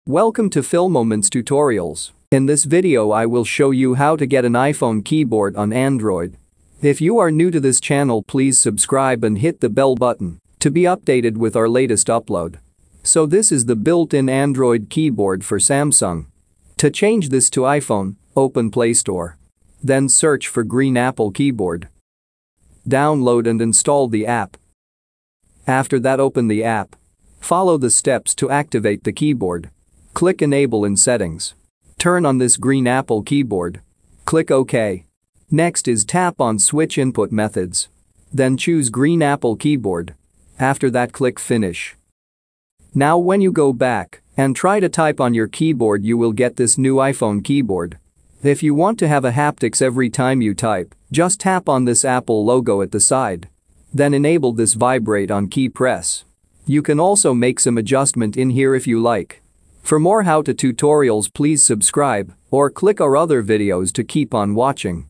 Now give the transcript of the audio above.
Welcome to Filmoments tutorials. In this video I will show you how to get an iPhone keyboard on Android. If you are new to this channel, please subscribe and hit the bell button to be updated with our latest upload. So this is the built-in Android keyboard for Samsung. To change this to iPhone, open Play Store. Then search for Green Apple Keyboard. Download and install the app. After that, open the app. Follow the steps to activate the keyboard. Click Enable in Settings. Turn on this Green Apple keyboard. Click OK. Next is tap on Switch Input Methods. Then choose Green Apple Keyboard. After that, click Finish. Now when you go back and try to type on your keyboard, you will get this new iPhone keyboard. If you want to have a haptics every time you type, just tap on this Apple logo at the side. Then enable this Vibrate on key press. You can also make some adjustment in here if you like. For more how-to tutorials, please subscribe or click our other videos to keep on watching.